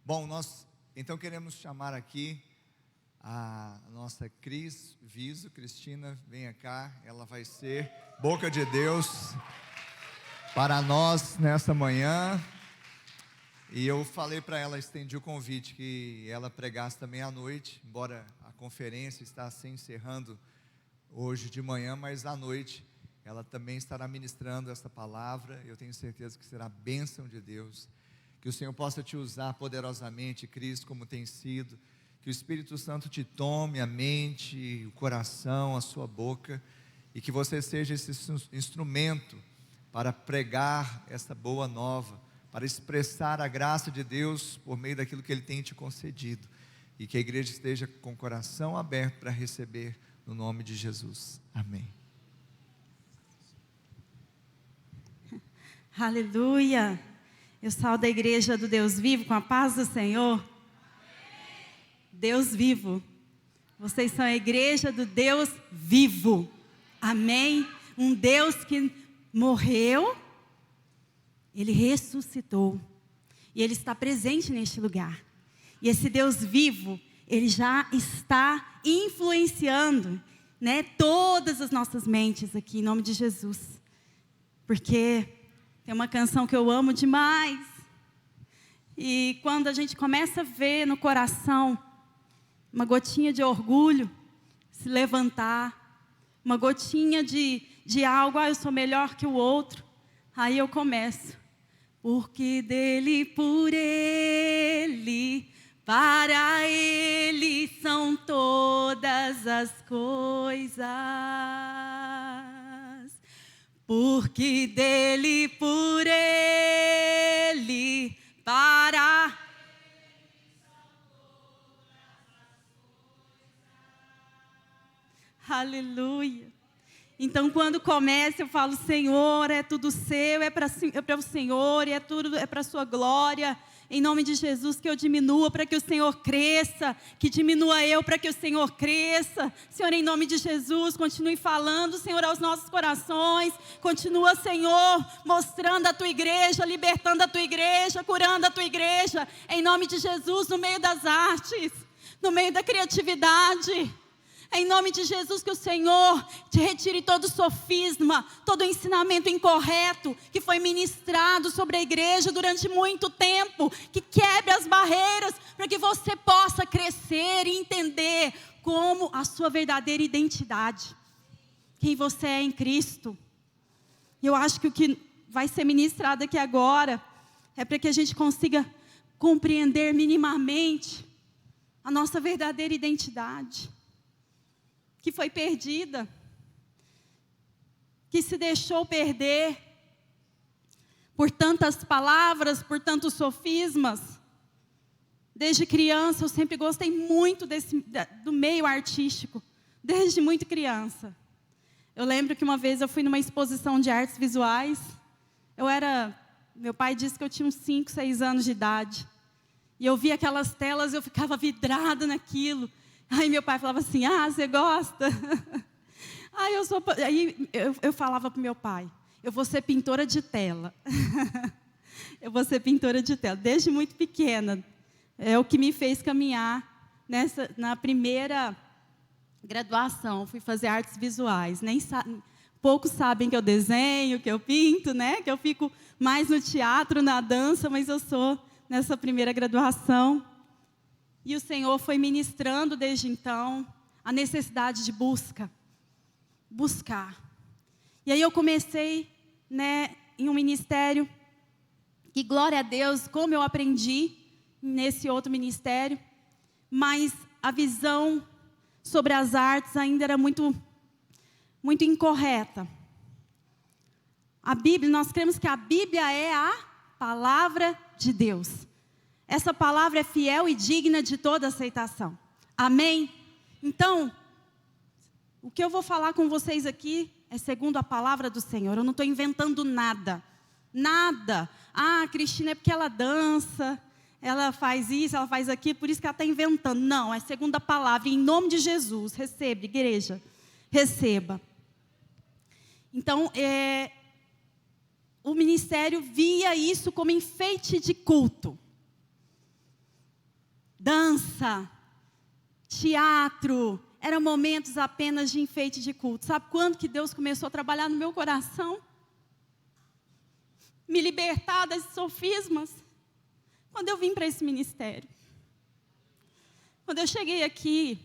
Bom, nós então queremos chamar aqui a nossa Cris Viso. Cristina, venha cá, ela vai ser boca de Deus para nós nesta manhã. E eu falei para ela, estendi o convite, que ela pregasse também à noite, embora a conferência está se encerrando hoje de manhã, mas à noite ela também estará ministrando esta palavra. Eu tenho certeza que será bênção de Deus, que o Senhor possa te usar poderosamente, Cristo, como tem sido, que o Espírito Santo te tome a mente, o coração, a sua boca, e que você seja esse instrumento para pregar esta boa nova, para expressar a graça de Deus por meio daquilo que Ele tem te concedido, e que a igreja esteja com o coração aberto para receber, no nome de Jesus, amém. Aleluia. Eu saúdo a igreja do Deus vivo com a paz do Senhor. Amém. Deus vivo. Vocês são a igreja do Deus vivo. Amém. Um Deus que morreu, Ele ressuscitou, e Ele está presente neste lugar. E esse Deus vivo, Ele já está influenciando, todas as nossas mentes aqui, em nome de Jesus. Porque tem uma canção que eu amo demais, e quando a gente começa a ver no coração uma gotinha de orgulho se levantar, uma gotinha de algo, eu sou melhor que o outro, aí eu começo, porque dele, por ele, para ele são todas as coisas. Porque dele, por ele, para aleluia. Então, quando começa, eu falo, Senhor, é tudo seu, é para o Senhor, e é para a sua glória. Em nome de Jesus, que eu diminua para que o Senhor cresça, que diminua eu para que o Senhor cresça. Senhor, em nome de Jesus, continue falando, Senhor, aos nossos corações. Continua, Senhor, mostrando a tua igreja, libertando a tua igreja, curando a tua igreja. Em nome de Jesus, no meio das artes, no meio da criatividade. Em nome de Jesus, que o Senhor te retire todo sofisma, todo ensinamento incorreto que foi ministrado sobre a igreja durante muito tempo, que quebre as barreiras para que você possa crescer e entender como a sua verdadeira identidade, quem você é em Cristo. E eu acho que o que vai ser ministrado aqui agora é para que a gente consiga compreender minimamente a nossa verdadeira identidade, que foi perdida, que se deixou perder por tantas palavras, por tantos sofismas. Desde criança eu sempre gostei muito do meio artístico, desde muito criança. Eu lembro que uma vez eu fui numa exposição de artes visuais, meu pai disse que eu tinha uns 5, 6 anos de idade, e eu via aquelas telas, eu ficava vidrada naquilo. Aí meu pai falava assim, você gosta? Aí eu falava para o meu pai, eu vou ser pintora de tela. Eu vou ser pintora de tela, desde muito pequena. É o que me fez caminhar na primeira graduação. Fui fazer artes visuais. Poucos sabem que eu desenho, que eu pinto, que eu fico mais no teatro, na dança, mas eu sou nessa primeira graduação. E o Senhor foi ministrando desde então a necessidade de buscar. E aí eu comecei em um ministério, e glória a Deus, como eu aprendi nesse outro ministério, mas a visão sobre as artes ainda era muito, muito incorreta. A Bíblia, nós cremos que a Bíblia é a palavra de Deus. Essa palavra é fiel e digna de toda aceitação. Amém? Então, o que eu vou falar com vocês aqui é segundo a palavra do Senhor. Eu não estou inventando nada. Nada. Cristina é porque ela dança, ela faz isso, ela faz aquilo, por isso que ela está inventando. Não, é segundo a palavra. E em nome de Jesus, receba, igreja. Receba. Então, o ministério via isso como enfeite de culto. dança, teatro, eram momentos apenas de enfeite de culto. Sabe quando que Deus começou a trabalhar no meu coração? Me libertar desses sofismas? Quando eu vim para esse ministério. Quando eu cheguei aqui,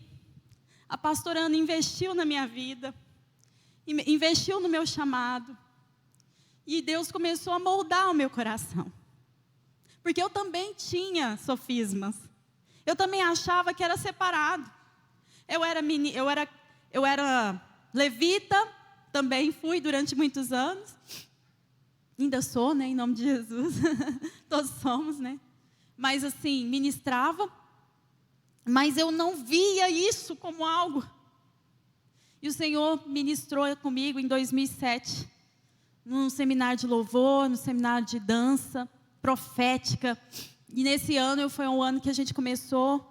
a pastora Ana investiu na minha vida, investiu no meu chamado, e Deus começou a moldar o meu coração. Porque eu também tinha sofismas. Eu também achava que era separado. Eu era levita, também fui durante muitos anos. Ainda sou, né, em nome de Jesus. Todos somos, né? Mas assim, ministrava, mas eu não via isso como algo. E o Senhor ministrou comigo em 2007, num seminário de louvor, no seminário de dança profética. E nesse ano foi um ano que a gente começou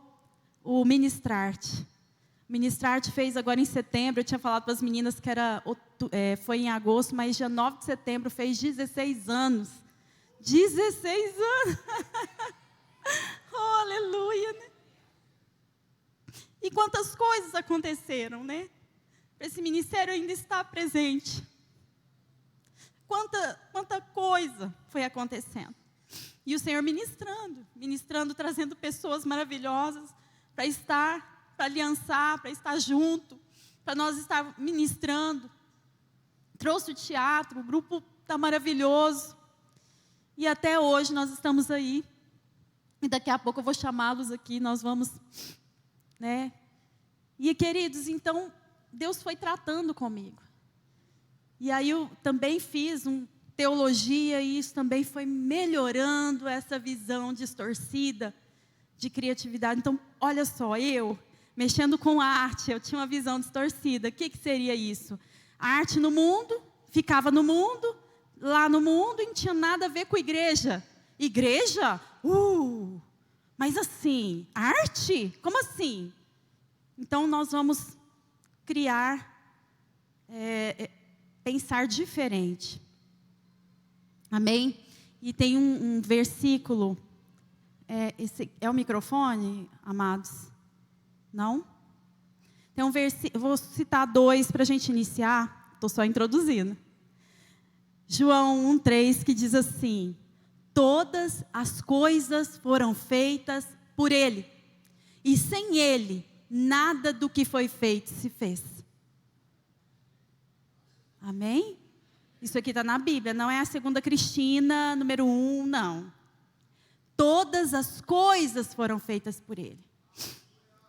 o Ministrarte. O Ministrarte fez agora em setembro. Eu tinha falado para as meninas que foi em agosto, mas dia 9 de setembro fez 16 anos. 16 anos! Oh, aleluia, né? E quantas coisas aconteceram, né? Esse ministério ainda está presente. Quanta coisa foi acontecendo. E o Senhor ministrando, trazendo pessoas maravilhosas para aliançar, para estar junto, para nós estar ministrando. Trouxe o teatro, o grupo está maravilhoso. E até hoje nós estamos aí. E daqui a pouco eu vou chamá-los aqui, nós vamos, né? E queridos, então, Deus foi tratando comigo. E aí eu também fiz teologia, e isso também foi melhorando essa visão distorcida de criatividade. Então, olha só, eu, mexendo com arte, eu tinha uma visão distorcida. O que seria isso? A arte no mundo, ficava no mundo, lá no mundo, e não tinha nada a ver com igreja. Igreja? Mas assim, arte? Como assim? Então, nós vamos criar, pensar diferente. Amém? E tem um versículo. Esse é o microfone, amados? Não? Tem um versículo, eu vou citar 2 para a gente iniciar. Estou só introduzindo. João 1,3, que diz assim: todas as coisas foram feitas por Ele, e sem Ele, nada do que foi feito se fez. Amém? Isso aqui está na Bíblia, não é a Segunda Cristina, número 1, não. Todas as coisas foram feitas por Ele.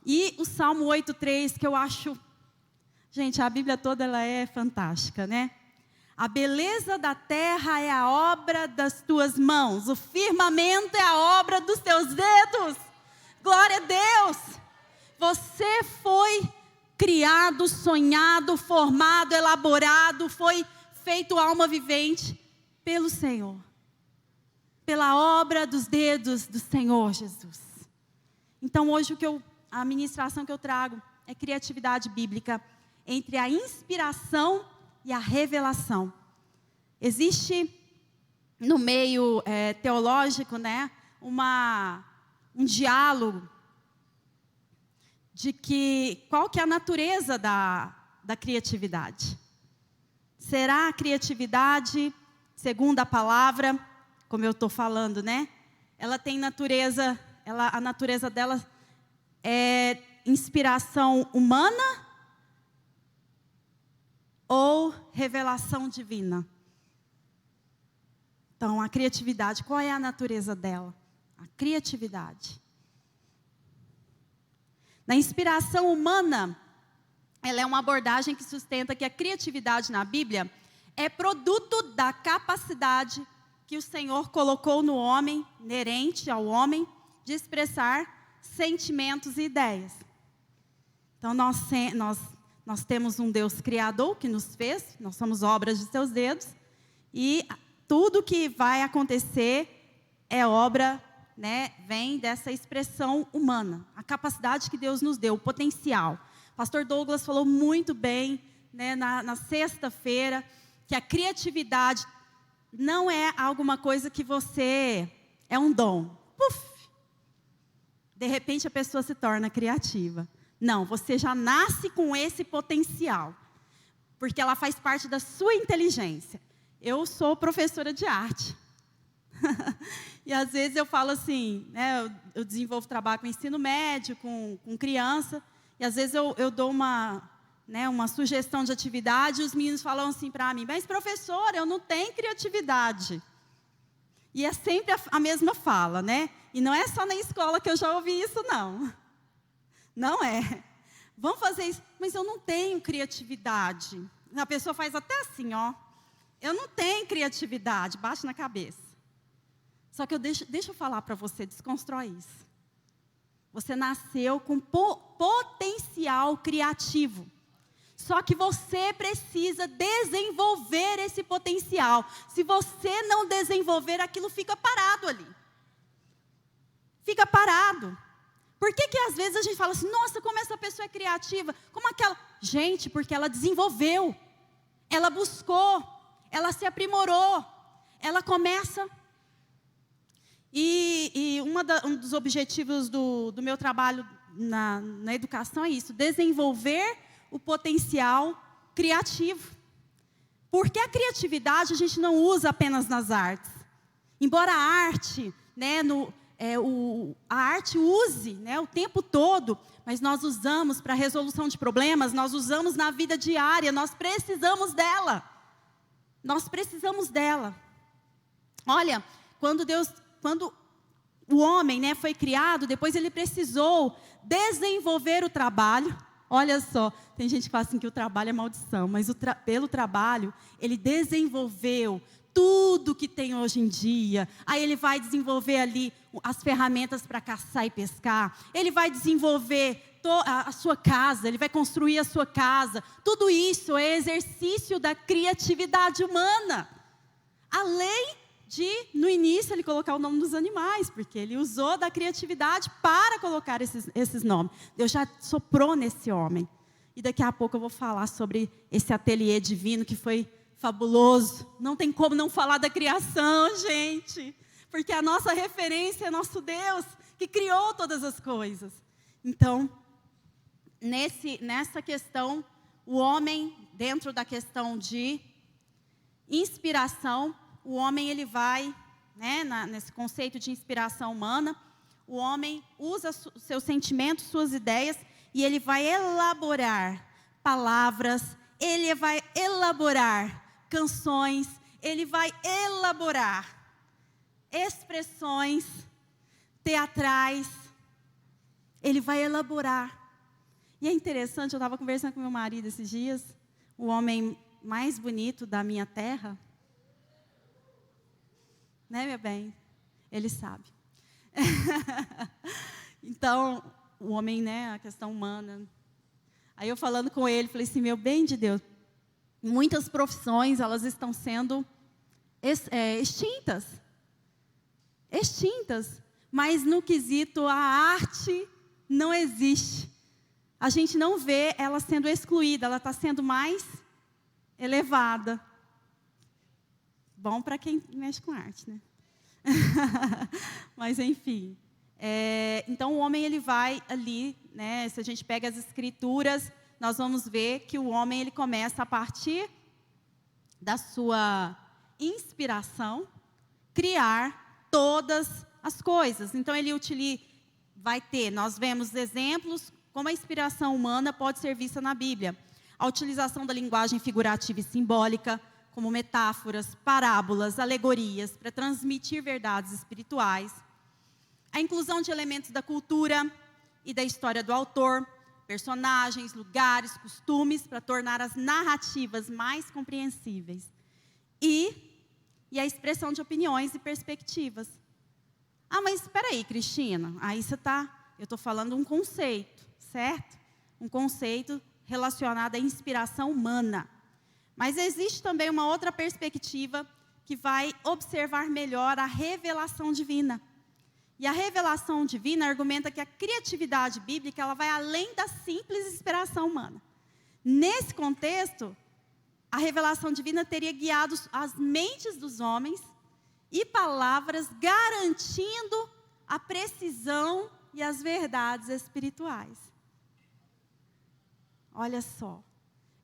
E o Salmo 8,3, que eu acho... Gente, a Bíblia toda ela é fantástica, né? A beleza da terra é a obra das tuas mãos. O firmamento é a obra dos teus dedos. Glória a Deus. Você foi criado, sonhado, formado, elaborado, foi feito alma vivente pelo Senhor. Pela obra dos dedos do Senhor Jesus. Então hoje a ministração que eu trago é criatividade bíblica entre a inspiração e a revelação. Existe no meio teológico, né, um diálogo de qual que é a natureza da criatividade. Será a criatividade, segundo a palavra, como eu estou falando, né? Ela tem natureza, a natureza dela é inspiração humana ou revelação divina? Então, a criatividade, qual é a natureza dela? A criatividade. Na inspiração humana, ela é uma abordagem que sustenta que a criatividade na Bíblia é produto da capacidade que o Senhor colocou no homem, inerente ao homem, de expressar sentimentos e ideias. Então, nós temos um Deus criador que nos fez, nós somos obras de seus dedos, e tudo que vai acontecer é obra, né, vem dessa expressão humana, a capacidade que Deus nos deu, o potencial. Pastor Douglas falou muito bem, né, na sexta-feira, que a criatividade não é alguma coisa que você... é um dom. Puf! de repente a pessoa se torna criativa. Não, você já nasce com esse potencial, porque ela faz parte da sua inteligência. Eu sou professora de arte. E às vezes eu falo assim, né, eu desenvolvo trabalho com ensino médio, com criança, e às vezes eu dou uma sugestão de atividade, e os meninos falam assim para mim, mas professora, eu não tenho criatividade. E é sempre a mesma fala, né? E não é só na escola que eu já ouvi isso, não. Não é. Vamos fazer isso, mas eu não tenho criatividade. A pessoa faz até assim, ó. Eu não tenho criatividade, bate na cabeça. Só que deixa eu falar para você, desconstrói isso. Você nasceu com potencial criativo. Só que você precisa desenvolver esse potencial. Se você não desenvolver, aquilo fica parado ali. Fica parado. Por que às vezes a gente fala assim, nossa, como essa pessoa é criativa? Como aquela... Gente, porque ela desenvolveu. Ela buscou. Ela se aprimorou. Ela começa... E um dos objetivos do meu trabalho na educação é isso, desenvolver o potencial criativo. Porque a criatividade a gente não usa apenas nas artes. Embora a arte, né, a arte use, né, o tempo todo, mas nós usamos para resolução de problemas, nós usamos na vida diária, nós precisamos dela. Nós precisamos dela. Olha, quando o homem, né, foi criado, depois ele precisou desenvolver o trabalho. Olha só, tem gente que fala assim que o trabalho é maldição, mas pelo trabalho, ele desenvolveu tudo que tem hoje em dia. Aí ele vai desenvolver ali as ferramentas para caçar e pescar. Ele vai desenvolver a sua casa, ele vai construir a sua casa. Tudo isso é exercício da criatividade humana. Além de, no início, ele colocar o nome dos animais, porque ele usou da criatividade para colocar esses nomes. Deus já soprou nesse homem. E daqui a pouco eu vou falar sobre esse ateliê divino que foi fabuloso. Não tem como não falar da criação, gente. Porque a nossa referência é nosso Deus, que criou todas as coisas. Então, nessa questão, o homem, dentro da questão de inspiração, o homem ele vai, né, nesse conceito de inspiração humana, o homem usa seus sentimentos, suas ideias, e ele vai elaborar palavras, ele vai elaborar canções, ele vai elaborar expressões teatrais, ele vai elaborar. E é interessante, eu estava conversando com meu marido esses dias, o homem mais bonito da minha terra, né, meu bem? Ele sabe. Então, o homem, né, a questão humana. Aí eu falando com ele, falei assim, meu bem de Deus, muitas profissões, elas estão sendo extintas. Extintas. Mas no quesito, a arte não existe. A gente não vê ela sendo excluída, ela está sendo mais elevada. Bom para quem mexe com arte, né? Mas, enfim. Então, o homem, ele vai ali, né? Se a gente pega as escrituras, nós vamos ver que o homem, ele começa a partir da sua inspiração, criar todas as coisas. Então, ele vai ter, nós vemos exemplos, como a inspiração humana pode ser vista na Bíblia. A utilização da linguagem figurativa e simbólica, como metáforas, parábolas, alegorias, para transmitir verdades espirituais. A inclusão de elementos da cultura e da história do autor, personagens, lugares, costumes, para tornar as narrativas mais compreensíveis. E a expressão de opiniões e perspectivas. Ah, mas espera aí, Cristina, aí eu estou falando um conceito, certo? Um conceito relacionado à inspiração humana. Mas existe também uma outra perspectiva que vai observar melhor a revelação divina. E a revelação divina argumenta que a criatividade bíblica ela vai além da simples inspiração humana. Nesse contexto, a revelação divina teria guiado as mentes dos homens e palavras, garantindo a precisão e as verdades espirituais. Olha só,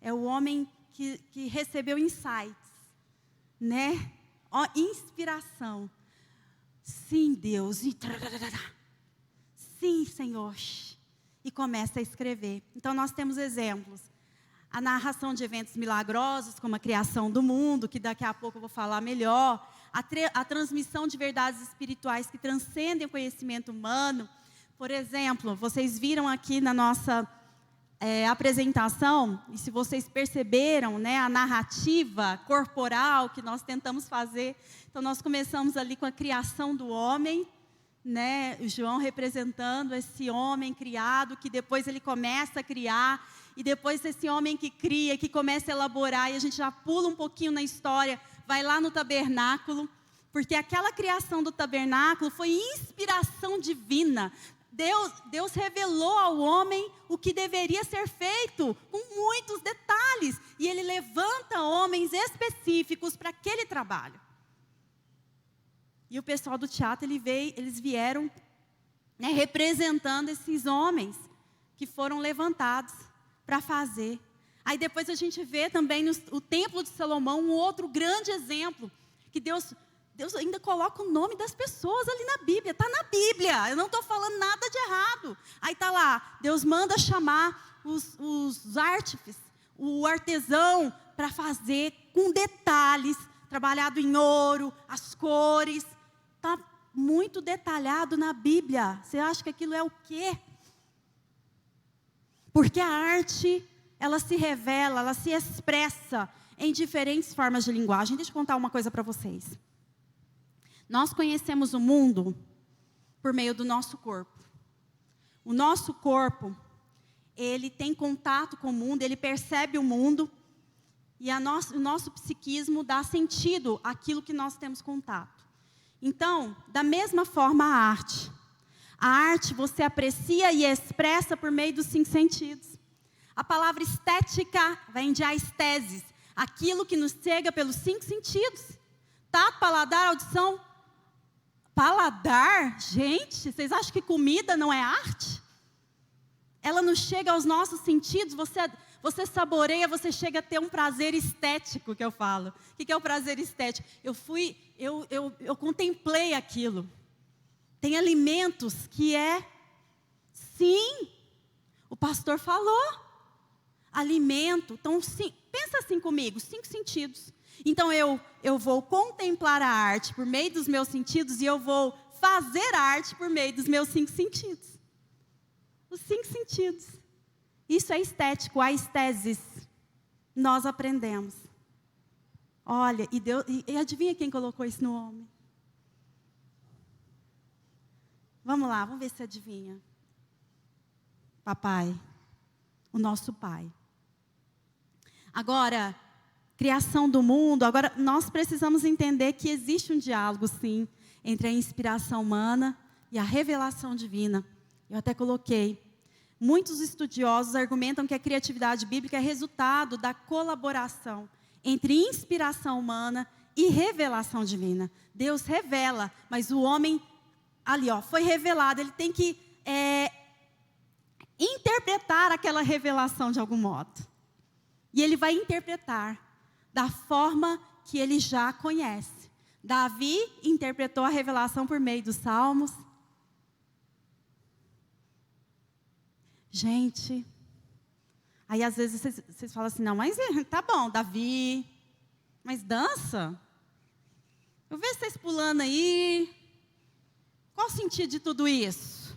é o homem que recebeu insights, né? Ó, inspiração. Sim, Deus. Sim, Senhor. E começa a escrever. Então, nós temos exemplos. A narração de eventos milagrosos, como a criação do mundo, que daqui a pouco eu vou falar melhor. A transmissão de verdades espirituais que transcendem o conhecimento humano. Por exemplo, vocês viram aqui na nossa apresentação, e se vocês perceberam, né, a narrativa corporal que nós tentamos fazer. Então, nós começamos ali com a criação do homem, né, o João representando esse homem criado, que depois ele começa a criar, e depois esse homem que cria, que começa a elaborar, e a gente já pula um pouquinho na história, vai lá no tabernáculo, porque aquela criação do tabernáculo foi inspiração divina. Deus revelou ao homem o que deveria ser feito, com muitos detalhes, e Ele levanta homens específicos para aquele trabalho. E o pessoal do teatro, eles vieram, né, representando esses homens que foram levantados para fazer. Aí depois a gente vê também o Templo de Salomão, um outro grande exemplo, que Deus ainda coloca o nome das pessoas ali na Bíblia. Está na Bíblia, eu não estou falando nada de errado. Aí está lá, Deus manda chamar os artífices, o artesão, para fazer com detalhes, trabalhado em ouro, as cores. Está muito detalhado na Bíblia. Você acha que aquilo é o quê? Porque a arte, ela se revela, ela se expressa em diferentes formas de linguagem. Deixa eu contar uma coisa para vocês. Nós conhecemos o mundo por meio do nosso corpo. O nosso corpo, ele tem contato com o mundo, ele percebe o mundo, e o nosso psiquismo dá sentido àquilo que nós temos contato. Então, da mesma forma a arte. A arte você aprecia e expressa por meio dos 5 sentidos. A palavra estética vem de aesthesis, aquilo que nos chega pelos 5 sentidos. Tato, paladar, audição. Paladar? Gente, vocês acham que comida não é arte? Ela nos chega aos nossos sentidos, você saboreia, você chega a ter um prazer estético, que eu falo. O que é o prazer estético? Eu contemplei aquilo. Tem alimentos que sim, o pastor falou. Alimento, então sim, pensa assim comigo, 5 sentidos. Então eu vou contemplar a arte por meio dos meus sentidos e eu vou fazer arte por meio dos meus 5 sentidos. Os 5 sentidos. Isso é estético, a estesis. Nós aprendemos. Olha, e adivinha quem colocou isso no homem? Vamos lá, vamos ver se adivinha. Papai, o nosso Pai. Agora, criação do mundo, agora nós precisamos entender que existe um diálogo, sim, entre a inspiração humana e a revelação divina. Eu até coloquei. Muitos estudiosos argumentam que a criatividade bíblica é resultado da colaboração entre inspiração humana e revelação divina. Deus revela, mas o homem, ali foi revelado, ele tem que interpretar aquela revelação de algum modo. E ele vai interpretar da forma que ele já conhece. Davi interpretou a revelação por meio dos salmos. Gente, aí às vezes vocês falam assim, não, mas tá bom, Davi, mas dança? Eu vejo vocês pulando aí, qual o sentido de tudo isso?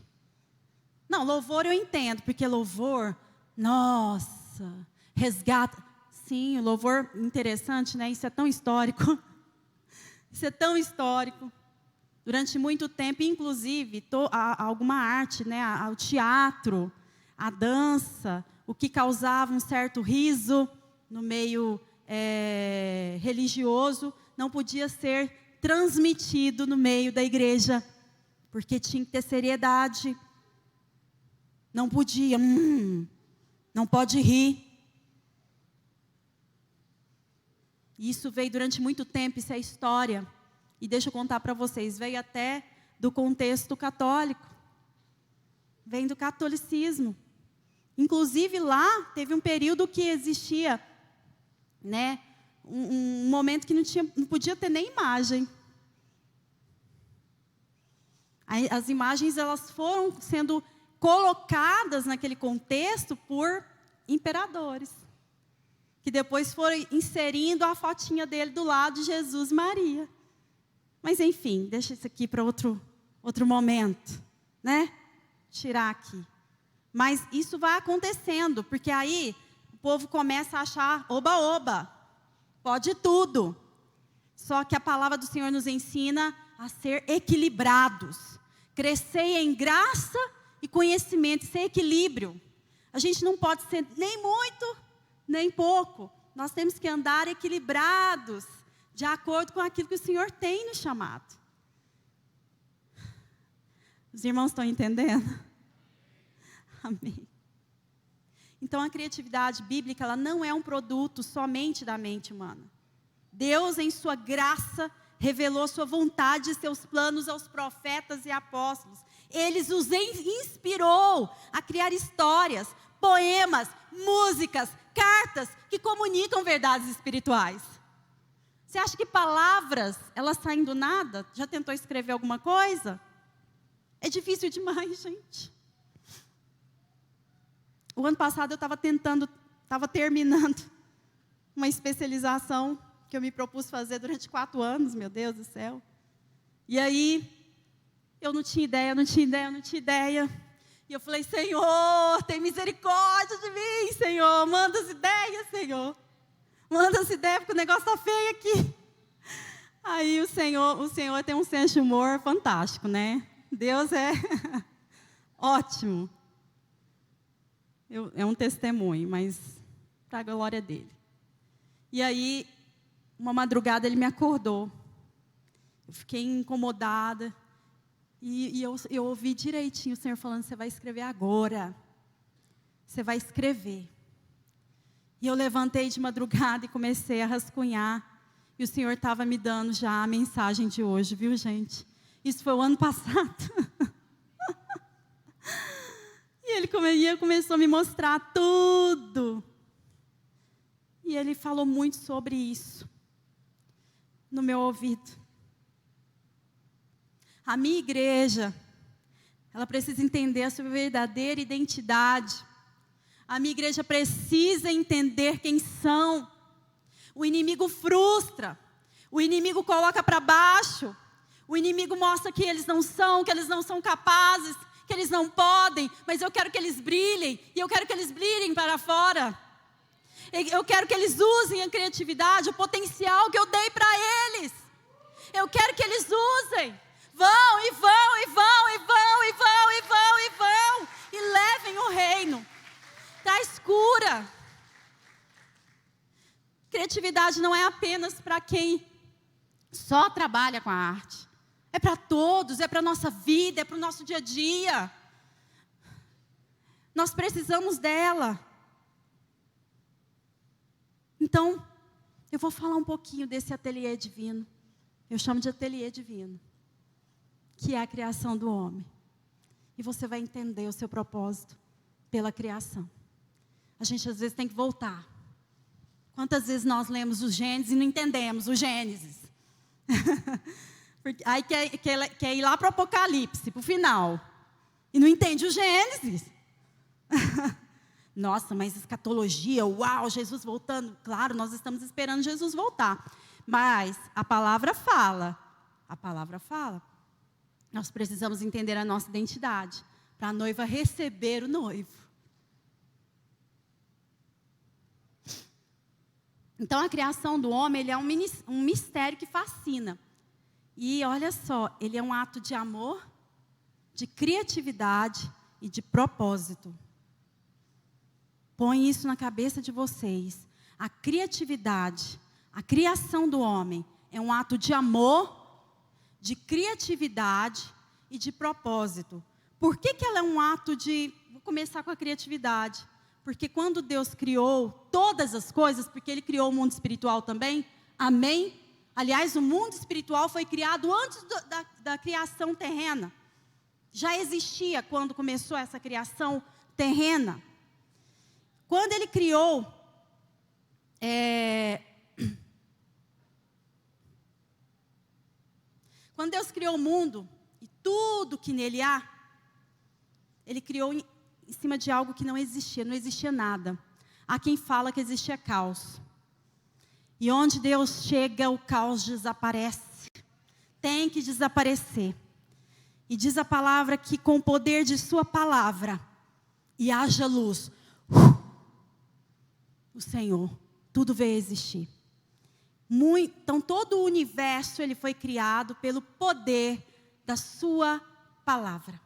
Não, louvor eu entendo, porque louvor, nossa, resgata. Sim, o louvor, interessante, né? Isso é tão histórico. Isso é tão histórico. Durante muito tempo, inclusive, alguma arte, né? O teatro, a dança, o que causava um certo riso no meio religioso, não podia ser transmitido no meio da igreja, porque tinha que ter seriedade. Não podia, não pode rir. Isso veio durante muito tempo, isso é história. E deixa eu contar para vocês, veio até do contexto católico. vem do catolicismo. Inclusive lá teve um período que existia, né, um momento que não podia ter nem imagem. As imagens elas foram sendo colocadas naquele contexto por imperadores, que depois foram inserindo a fotinha dele do lado de Jesus e Maria. Mas enfim, deixa isso aqui para outro momento, né? Tirar aqui. Mas isso vai acontecendo, porque aí o povo começa a achar, oba, pode tudo. Só que a palavra do Senhor nos ensina a ser equilibrados. Crescer em graça e conhecimento, ser equilíbrio. A gente não pode ser nem muito, nem pouco. Nós temos que andar equilibrados, de acordo com aquilo que o Senhor tem nos chamado. Os irmãos estão entendendo? Amém. Então, a criatividade bíblica, ela não é um produto somente da mente humana. Deus, em sua graça, revelou sua vontade e seus planos aos profetas e apóstolos. Ele os inspirou a criar histórias, poemas, músicas, cartas que comunicam verdades espirituais. Você acha que palavras, elas saem do nada? Já tentou escrever alguma coisa? É difícil demais, gente. O ano passado eu estava terminando uma especialização que eu me propus fazer durante 4 anos, meu Deus do céu. E aí, eu não tinha ideia. E eu falei, Senhor, tem misericórdia de mim, Senhor. Manda as ideias, Senhor. Manda as ideias, porque o negócio está feio aqui. Aí o Senhor tem um senso de humor fantástico, né? Deus é ótimo. É um testemunho, mas para a glória dele. E aí, uma madrugada ele me acordou. Eu fiquei incomodada. E eu ouvi direitinho o Senhor falando, você vai escrever agora. Você vai escrever. E eu levantei de madrugada e comecei a rascunhar. E o Senhor estava me dando já a mensagem de hoje, viu, gente? Isso foi o ano passado. E ele começou a me mostrar tudo. E ele falou muito sobre isso no meu ouvido. A minha igreja, ela precisa entender a sua verdadeira identidade. A minha igreja precisa entender quem são. O inimigo frustra. O inimigo coloca para baixo. O inimigo mostra que eles não são capazes, que eles não podem, mas eu quero que eles brilhem, e eu quero que eles brilhem para fora. Eu quero que eles usem a criatividade, o potencial que eu dei para eles. Eu quero que eles usem. Vão, e levem o reino. Está escura. Criatividade não é apenas para quem só trabalha com a arte. É para todos, é para a nossa vida, é para o nosso dia a dia. Nós precisamos dela. Então, eu vou falar um pouquinho desse ateliê divino. Eu chamo de ateliê divino, que é a criação do homem. E você vai entender o seu propósito pela criação. A gente às vezes tem que voltar. Quantas vezes nós lemos o Gênesis e não entendemos o Gênesis? Porque aí quer ir lá para o Apocalipse, para o final. E não entende o Gênesis. Nossa, mas escatologia, uau, Jesus voltando. Claro, nós estamos esperando Jesus voltar. Mas a palavra fala. Nós precisamos entender a nossa identidade, para a noiva receber o noivo. Então, a criação do homem, ele é um mistério que fascina. E olha só, ele é um ato de amor, de criatividade e de propósito. Põe isso na cabeça de vocês. A criatividade, a criação do homem é um ato de amor, de criatividade e de propósito. Por que ela é um ato de... Vou começar com a criatividade. Porque quando Deus criou todas as coisas, porque Ele criou o mundo espiritual também, amém? Aliás, o mundo espiritual foi criado antes da criação terrena. já existia quando começou essa criação terrena. Quando ele criou, quando Deus criou o mundo e tudo que nele há, Ele criou em cima de algo que não existia nada. Há quem fala que existia caos. E onde Deus chega, o caos desaparece. Tem que desaparecer. E diz a palavra que com o poder de sua palavra, e haja luz, o Senhor, tudo veio a existir. Então todo o universo ele foi criado pelo poder da sua palavra.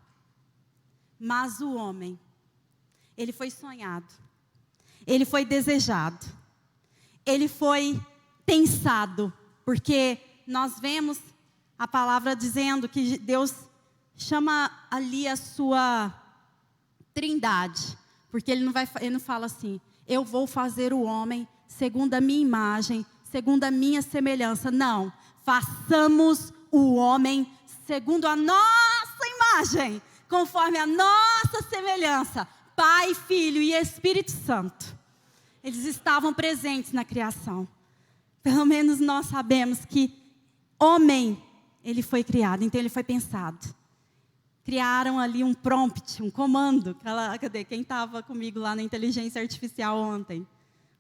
Mas o homem, ele foi sonhado, ele foi desejado, ele foi pensado, porque nós vemos a palavra dizendo que Deus chama ali a sua trindade, porque ele não fala assim, eu vou fazer o homem segundo a minha imagem, segundo a minha semelhança. Não, façamos o homem segundo a nossa imagem, conforme a nossa semelhança. Pai, Filho e Espírito Santo. Eles estavam presentes na criação. Pelo menos nós sabemos que homem, ele foi criado, então ele foi pensado. Criaram ali um prompt, um comando. Cadê? Quem estava comigo lá na inteligência artificial ontem?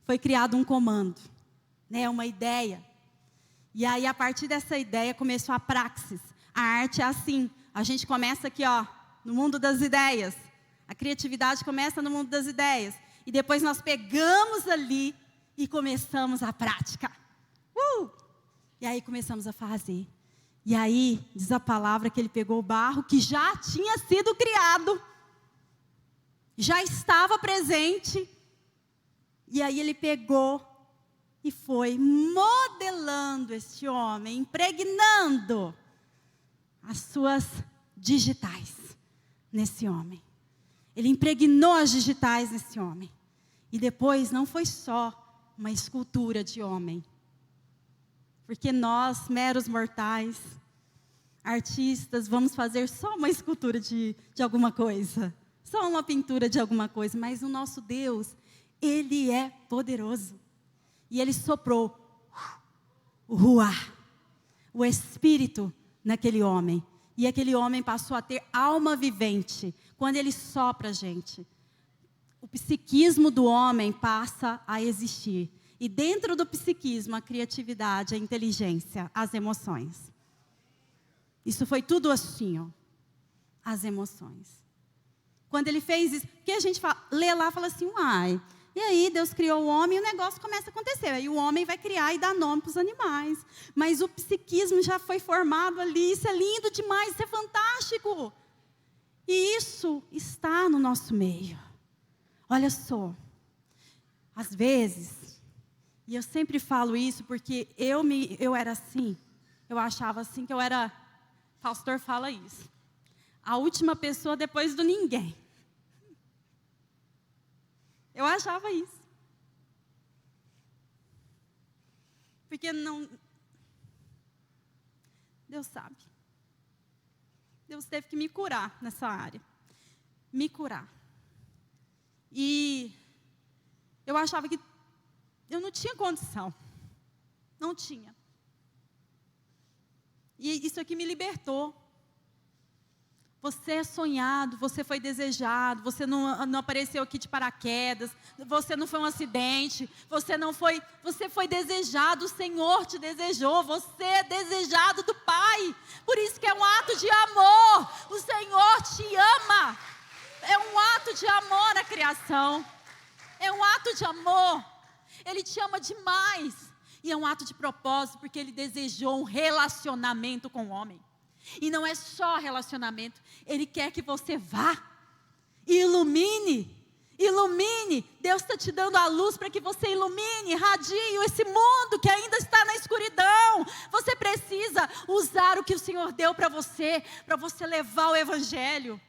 Foi criado um comando, né? Uma ideia. E aí, a partir dessa ideia, começou a praxis. A arte é assim. A gente começa aqui, ó, no mundo das ideias. A criatividade começa no mundo das ideias. E depois nós pegamos ali e começamos a prática. E aí começamos a fazer. E aí, diz a palavra que ele pegou o barro que já tinha sido criado. Já estava presente. E aí ele pegou e foi modelando este homem, impregnando as suas digitais nesse homem. Ele impregnou as digitais nesse homem. E depois não foi só uma escultura de homem. Porque nós, meros mortais, artistas, vamos fazer só uma escultura de alguma coisa. Só uma pintura de alguma coisa. Mas o nosso Deus, Ele é poderoso. E Ele soprou o ruá, o Espírito naquele homem. E aquele homem passou a ter alma vivente. Quando Ele sopra a gente, o psiquismo do homem passa a existir. E dentro do psiquismo, a criatividade, a inteligência, as emoções. Isso foi tudo assim, ó. As emoções. Quando ele fez isso, porque a gente lê lá e fala assim, uai, e aí Deus criou o homem e o negócio começa a acontecer. Aí o homem vai criar e dar nome para os animais. Mas o psiquismo já foi formado ali, isso é lindo demais, isso é fantástico. E isso está no nosso meio. Olha só, às vezes... E eu sempre falo isso porque eu era assim. Eu achava assim que eu era... O pastor fala isso. A última pessoa depois do ninguém. Eu achava isso. Porque não... Deus sabe. Deus teve que me curar nessa área. Me curar. E eu achava que eu não tinha condição. Não tinha. E isso aqui me libertou. Você é sonhado, você foi desejado, você não apareceu aqui de paraquedas, você não foi um acidente, você foi desejado, o Senhor te desejou, você é desejado do Pai. Por isso que é um ato de amor. O Senhor te ama. É um ato de amor na criação. É um ato de amor. Ele te ama demais. E é um ato de propósito, porque Ele desejou um relacionamento com o homem. E não é só relacionamento. Ele quer que você vá e ilumine. Deus está te dando a luz para que você ilumine, irradie esse mundo que ainda está na escuridão. Você precisa usar o que o Senhor deu para você levar o Evangelho.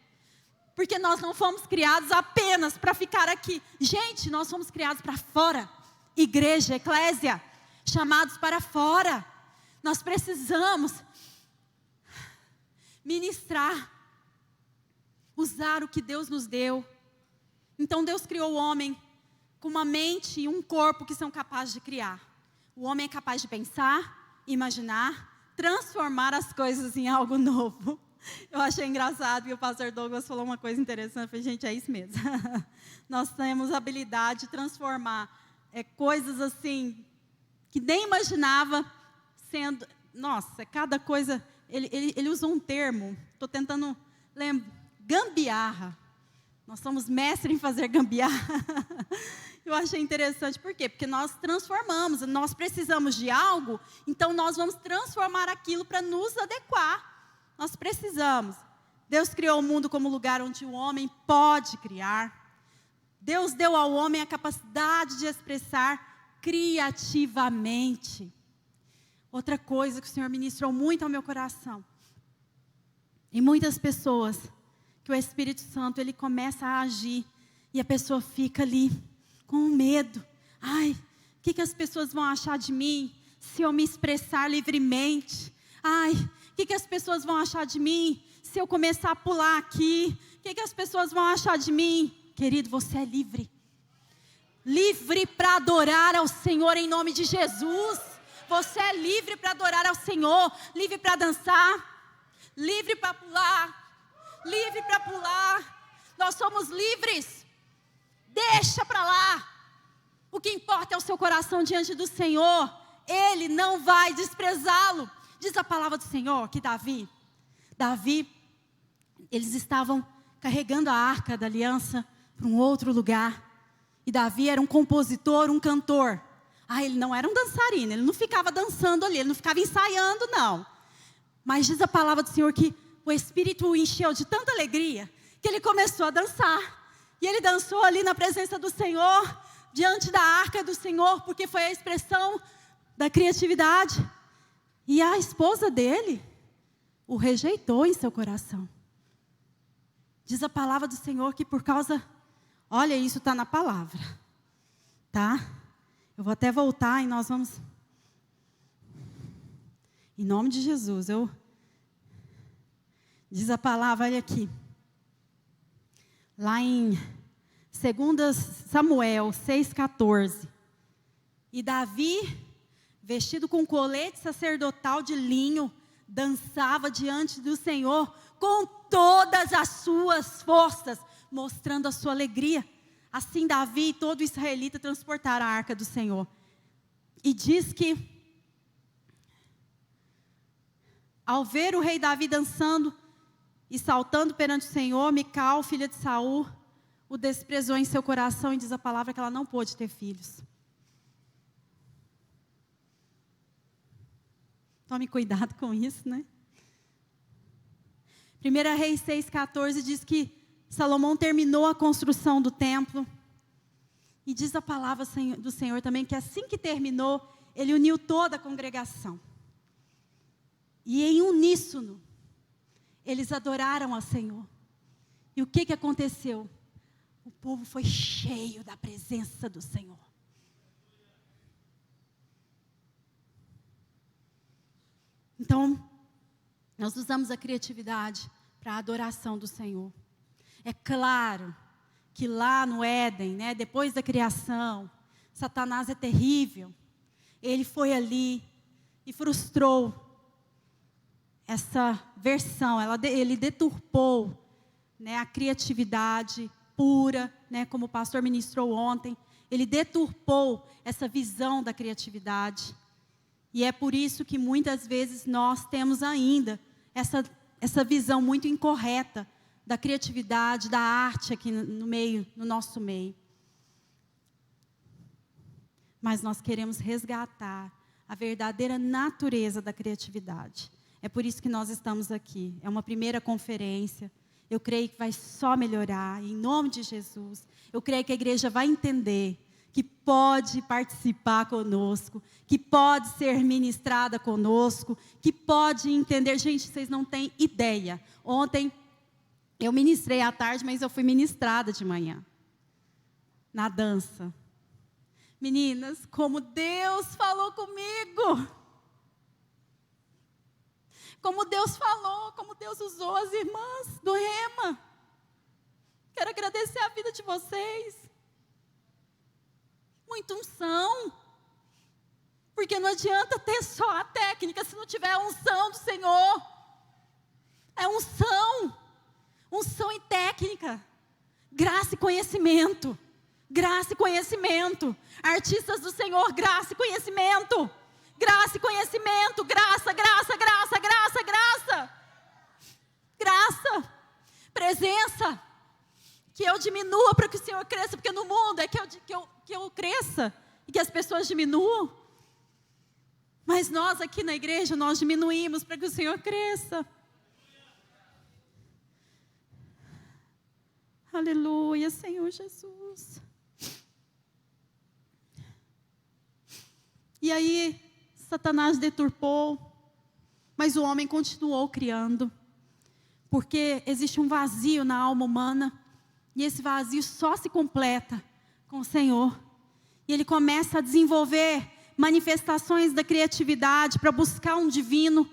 Porque nós não fomos criados apenas para ficar aqui. Gente, nós fomos criados para fora. Igreja, eclésia, chamados para fora. Nós precisamos ministrar usar o que Deus nos deu. Então Deus criou o homem com uma mente e um corpo que são capazes de criar. O homem é capaz de pensar, imaginar, transformar as coisas em algo novo. Eu achei engraçado que o pastor Douglas falou uma coisa interessante. Eu falei, gente, é isso mesmo. Nós temos a habilidade de transformar coisas assim, que nem imaginava sendo... Nossa, cada coisa... Ele usa um termo, estou tentando lembrar, gambiarra. Nós somos mestres em fazer gambiarra. Eu achei interessante, por quê? Porque nós transformamos, nós precisamos de algo, então nós vamos transformar aquilo para nos adequar. Nós precisamos. Deus criou o mundo como lugar onde o homem pode criar. Deus deu ao homem a capacidade de expressar criativamente. Outra coisa que o Senhor ministrou muito ao meu coração. E muitas pessoas, que o Espírito Santo, ele começa a agir, e a pessoa fica ali, com medo. Ai, o que as pessoas vão achar de mim, se eu me expressar livremente? Ai, o que as pessoas vão achar de mim, se eu começar a pular aqui? O que as pessoas vão achar de mim? Querido, você é livre. Livre para adorar ao Senhor em nome de Jesus. Você é livre para adorar ao Senhor, livre para dançar, livre para pular, livre para pular. Nós somos livres. Deixa para lá. O que importa é o seu coração diante do Senhor. Ele não vai desprezá-lo. Diz a palavra do Senhor que Davi, eles estavam carregando a arca da aliança para um outro lugar. E Davi era um compositor, um cantor. Ele não era um dançarino, ele não ficava dançando ali, ele não ficava ensaiando, não. Mas diz a palavra do Senhor que o Espírito o encheu de tanta alegria, que ele começou a dançar. E ele dançou ali na presença do Senhor, diante da arca do Senhor, porque foi a expressão da criatividade. E a esposa dele o rejeitou em seu coração. Diz a palavra do Senhor que por causa... Olha, isso está na palavra, tá? Eu vou até voltar e nós vamos... Em nome de Jesus, diz a palavra, olha aqui. Lá em 2 Samuel 6,14. E Davi, vestido com colete sacerdotal de linho, dançava diante do Senhor com todas as suas forças, mostrando a sua alegria. Assim Davi e todo israelita transportaram a arca do Senhor. E diz que, ao ver o rei Davi dançando e saltando perante o Senhor, Mical, filha de Saul, o desprezou em seu coração, e diz a palavra que ela não pôde ter filhos. Tome cuidado com isso, né? 1 Reis 6,14 diz que Salomão terminou a construção do templo. E diz a palavra do Senhor também que assim que terminou, ele uniu toda a congregação. E em uníssono, eles adoraram ao Senhor. E o que aconteceu? O povo foi cheio da presença do Senhor. Então, nós usamos a criatividade para a adoração do Senhor. É claro que lá no Éden, né, depois da criação, Satanás é terrível. Ele foi ali e frustrou essa versão. Ele deturpou, né, a criatividade pura, né, como o pastor ministrou ontem. Ele deturpou essa visão da criatividade. E é por isso que muitas vezes nós temos ainda essa visão muito incorreta da criatividade, da arte aqui no nosso meio. Mas nós queremos resgatar a verdadeira natureza da criatividade. É por isso que nós estamos aqui. É uma primeira conferência. Eu creio que vai só melhorar, em nome de Jesus. Eu creio que a igreja vai entender que pode participar conosco, que pode ser ministrada conosco, que pode entender. Gente, vocês não têm ideia. Ontem eu ministrei à tarde, mas eu fui ministrada de manhã, na dança. Meninas, como Deus falou comigo. Como Deus falou, como Deus usou as irmãs do Rema. agradecer a vida de vocês. Muita unção. Porque não adianta ter só a técnica se não tiver a unção do Senhor. É unção. Unção e técnica. Graça e conhecimento. Graça e conhecimento. Artistas do Senhor, graça e conhecimento. Graça e conhecimento. Graça, graça, graça, graça, graça. Graça. Presença. Que eu diminua para que o Senhor cresça. Porque no mundo é que eu cresça e que as pessoas diminuam. Mas nós aqui na igreja, nós diminuímos para que o Senhor cresça. Aleluia, Senhor Jesus. E aí, Satanás deturpou, mas o homem continuou criando. Porque existe um vazio na alma humana, e esse vazio só se completa com o Senhor. E ele começa a desenvolver manifestações da criatividade para buscar um divino.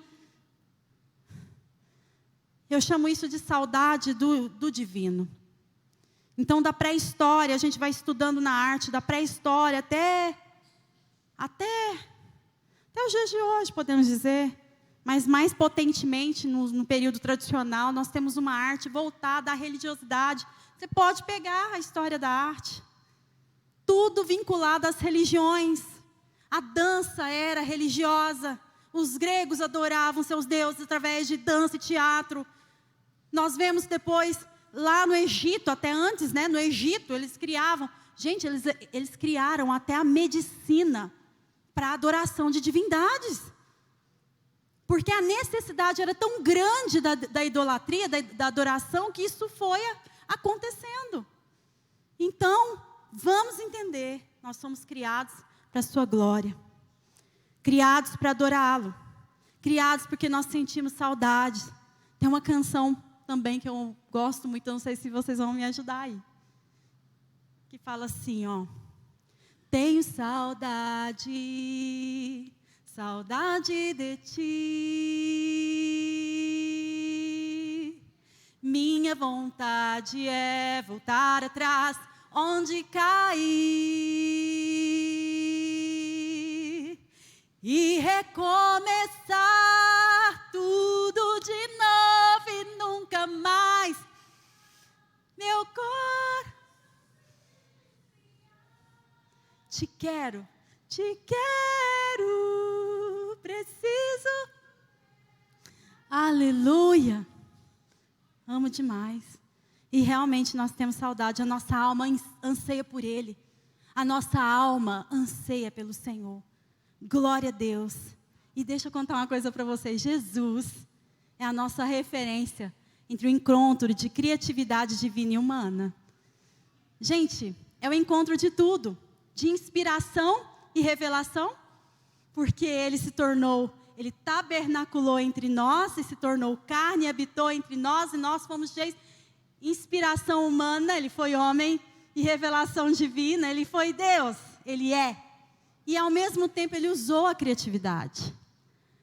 Eu chamo isso de saudade do divino. Então, da pré-história, a gente vai estudando na arte, da pré-história até os dias de hoje, podemos dizer. Mas mais potentemente, no período tradicional, nós temos uma arte voltada à religiosidade. Você pode pegar a história da arte. Tudo vinculado às religiões. A dança era religiosa. Os gregos adoravam seus deuses através de dança e teatro. Nós vemos depois, lá no Egito, até antes, né? No Egito, eles criavam... Gente, eles criaram até a medicina para a adoração de divindades. Porque a necessidade era tão grande da idolatria, da adoração, que isso foi acontecendo. Então, vamos entender, nós somos criados para a sua glória. Criados para adorá-lo. Criados porque nós sentimos saudade. Tem uma canção também que eu gosto muito, não sei se vocês vão me ajudar aí. Que fala assim, ó. Tenho saudade, saudade de ti. Minha vontade é voltar atrás, onde caí. E recomeçar tudo de novo e nunca mais. Meu corpo. Te quero, preciso. Aleluia. Amo demais. E realmente nós temos saudade, a nossa alma anseia por Ele. A nossa alma anseia pelo Senhor. Glória a Deus. E deixa eu contar uma coisa para vocês. Jesus é a nossa referência entre o encontro de criatividade divina e humana. Gente, é o encontro de tudo. De inspiração e revelação, porque Ele tabernaculou entre nós, e se tornou carne, e habitou entre nós, e nós fomos de inspiração humana, Ele foi homem, e revelação divina, Ele foi Deus, Ele é. E ao mesmo tempo Ele usou a criatividade,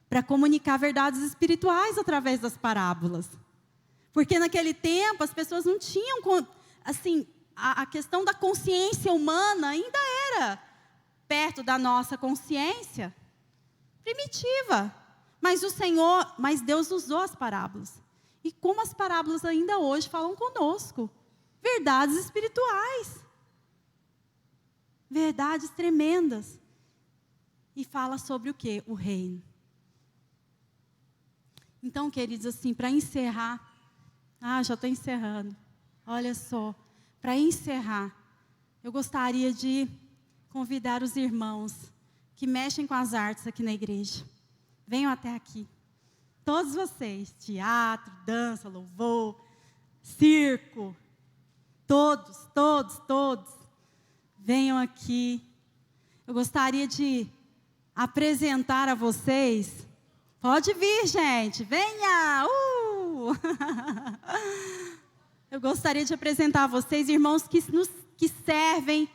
para comunicar verdades espirituais através das parábolas. Porque naquele tempo as pessoas não tinham, assim... A questão da consciência humana ainda era perto da nossa consciência primitiva. Mas Deus usou as parábolas. E como as parábolas ainda hoje falam conosco. Verdades espirituais. Verdades tremendas. E fala sobre o quê? O reino. Então, queridos, assim, para encerrar. Já estou encerrando. Olha só. Para encerrar, eu gostaria de convidar os irmãos que mexem com as artes aqui na igreja. Venham até aqui. Todos vocês, teatro, dança, louvor, circo, todos. Venham aqui. Eu gostaria de apresentar a vocês. Pode vir, gente, venha! Eu gostaria de apresentar a vocês, irmãos que servem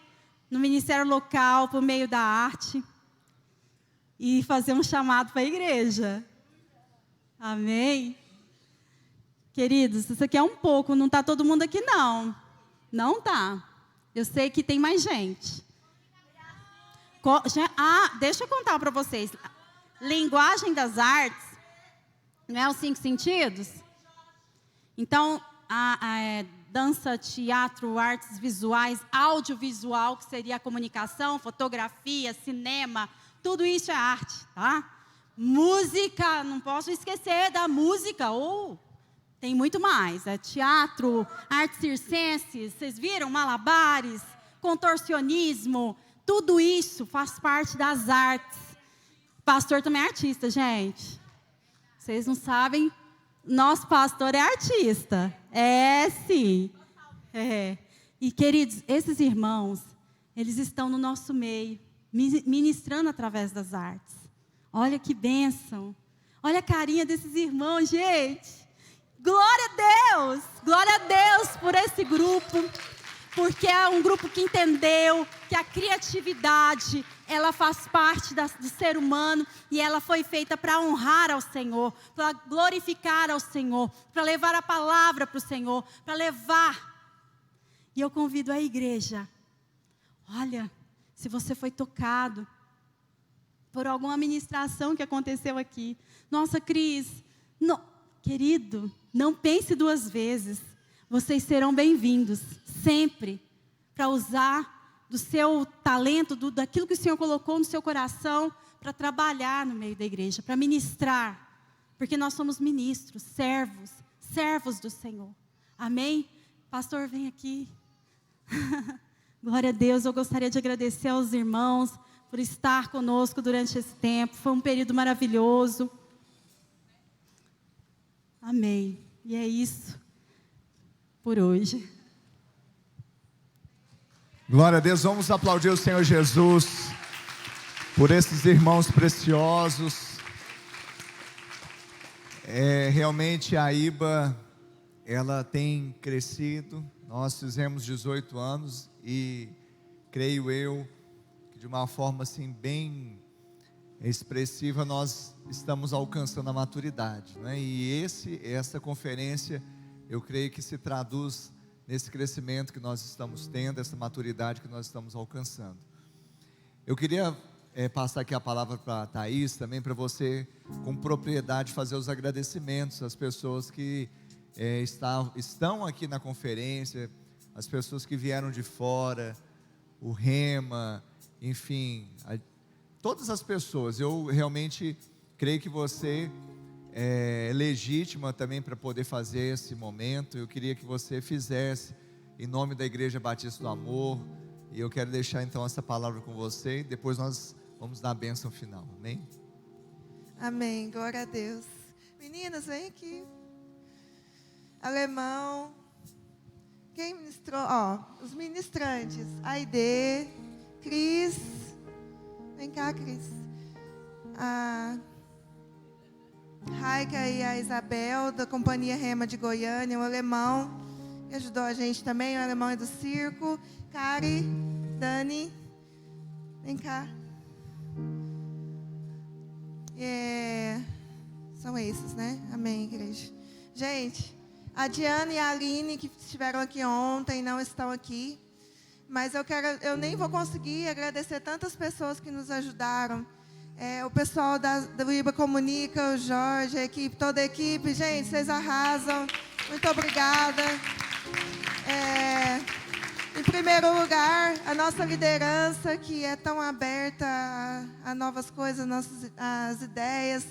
no ministério local por meio da arte e fazer um chamado para a igreja. Amém? Queridos, isso aqui é um pouco, não está todo mundo aqui não. Não tá. Eu sei que tem mais gente. Deixa eu contar para vocês. Linguagem das artes, não é os 5 sentidos? Então, dança, teatro, artes visuais, audiovisual, que seria a comunicação, fotografia, cinema, tudo isso é arte, tá? Música, não posso esquecer da música, tem muito mais, teatro, artes circenses, vocês viram? Malabares, contorcionismo, tudo isso faz parte das artes. Pastor também é artista, gente. Vocês não sabem, nosso pastor é artista. É, sim. É. E, queridos, esses irmãos, eles estão no nosso meio, ministrando através das artes. Olha que bênção. Olha a carinha desses irmãos, gente. Glória a Deus por esse grupo, porque é um grupo que entendeu que a criatividade, ela faz parte do ser humano e ela foi feita para honrar ao Senhor, para glorificar ao Senhor, para levar a palavra para o Senhor, para levar. E eu convido a igreja, olha, se você foi tocado por alguma ministração que aconteceu aqui, nossa, Cris, querido, não pense 2 vezes. Vocês serão bem-vindos, sempre, para usar do seu talento, daquilo que o Senhor colocou no seu coração, para trabalhar no meio da igreja, para ministrar. Porque nós somos ministros, servos do Senhor. Amém? Pastor, vem aqui. Glória a Deus, eu gostaria de agradecer aos irmãos por estar conosco durante esse tempo. Foi um período maravilhoso. Amém. E é isso por hoje. Glória a Deus, vamos aplaudir o Senhor Jesus por esses irmãos preciosos. Realmente a IBA, ela tem crescido. Nós fizemos 18 anos e creio eu que de uma forma assim bem expressiva nós estamos alcançando a maturidade, né? E essa conferência eu creio que se traduz nesse crescimento que nós estamos tendo, essa maturidade que nós estamos alcançando. Eu queria passar aqui a palavra para a Thaís também, para você com propriedade fazer os agradecimentos às pessoas que estão aqui na conferência, as pessoas que vieram de fora, o Rema, enfim, todas as pessoas. Eu realmente creio que você é legítima também para poder fazer esse momento. Eu queria que você fizesse em nome da Igreja Batista do Amor, e eu quero deixar então essa palavra com você, e depois nós vamos dar a bênção final, amém? Amém, glória a Deus. Meninas, vem aqui. Alemão. Quem ministrou? Os ministrantes. Aide, Cris. Vem cá, Cris. A Raika e a Isabel, da Companhia Rema de Goiânia. O alemão, que ajudou a gente também. O alemão é do circo. Kari, Dani. Vem cá. São esses, né? Amém, igreja. Gente, a Diana e a Aline, que estiveram aqui ontem, não estão aqui. Mas eu nem vou conseguir agradecer tantas pessoas que nos ajudaram. O pessoal do IBA Comunica, o Jorge, toda a equipe. Gente, vocês arrasam. Muito obrigada. Em primeiro lugar, a nossa liderança, que é tão aberta a novas coisas, as ideias,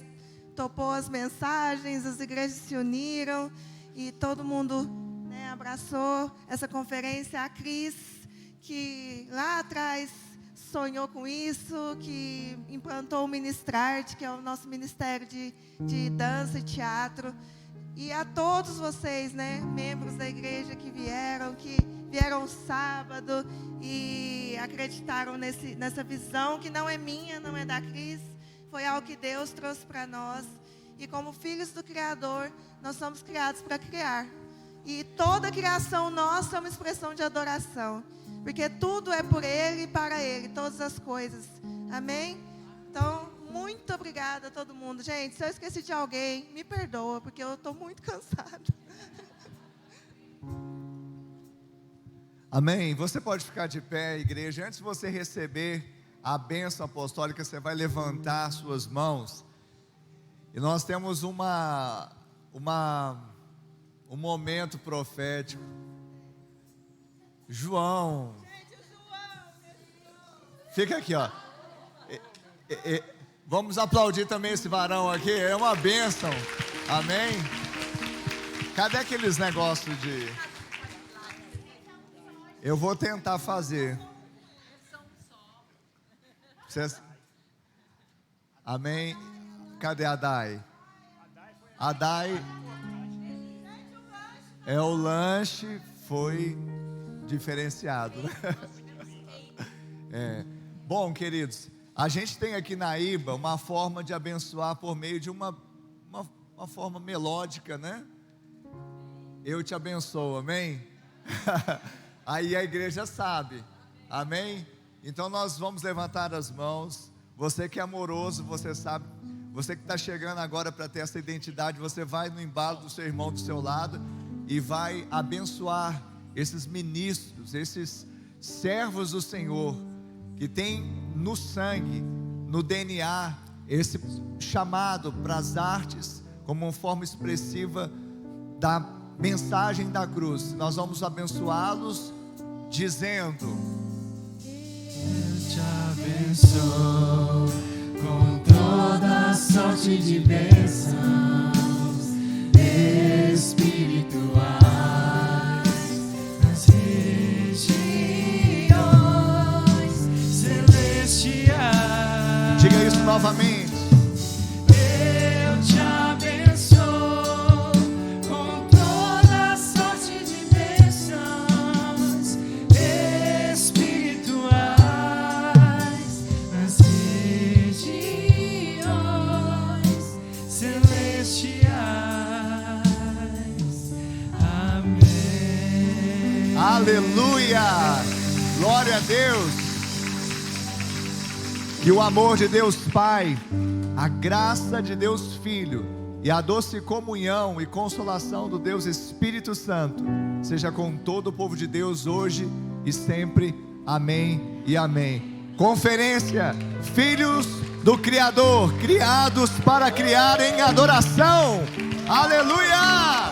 topou as mensagens, as igrejas se uniram e todo mundo, né, abraçou essa conferência. A Cris, que lá atrás sonhou com isso, que implantou o Ministrarte, que é o nosso ministério de dança e teatro. E a todos vocês, né, membros da igreja que vieram sábado e acreditaram nessa visão, que não é minha, não é da Cris, foi algo que Deus trouxe para nós. E como filhos do Criador, nós somos criados para criar. E toda a criação nossa é uma expressão de adoração. Porque tudo é por Ele e para Ele, todas as coisas. Amém? Então, muito obrigada a todo mundo. Gente, se eu esqueci de alguém, me perdoa, porque eu estou muito cansada. Amém? Você pode ficar de pé, igreja. Antes de você receber a bênção apostólica, você vai levantar suas mãos. E nós temos um momento profético. João. Fica aqui, ó. Vamos aplaudir também esse varão aqui. É uma bênção. Amém? Cadê aqueles negócios de... Eu vou tentar fazer. Vocês... Amém? Cadê a Dai? A Dai... É, o lanche foi diferenciado. É. Bom, queridos, a gente tem aqui na IBA uma forma de abençoar por meio de uma forma melódica, né? Eu te abençoo, amém? Aí a igreja sabe, amém? Então nós vamos levantar as mãos. Você que é amoroso, você sabe. Você que está chegando agora para ter essa identidade, você vai no embalo do seu irmão do seu lado e vai abençoar esses ministros, esses servos do Senhor, que tem no sangue, no DNA, esse chamado para as artes, como uma forma expressiva da mensagem da cruz. Nós vamos abençoá-los dizendo: Eu te abençoo com toda sorte de bênçãos espirituais nas regiões celestiais. Diga isso novamente. Eu te abençoo com toda sorte de bênçãos espirituais nas regiões celestiais. Amém. Aleluia! Glória a Deus! Que o amor de Deus Pai, a graça de Deus Filho e a doce comunhão e consolação do Deus Espírito Santo seja com todo o povo de Deus hoje e sempre. Amém e amém. Conferência Filhos do Criador, criados para criar em adoração. Aleluia!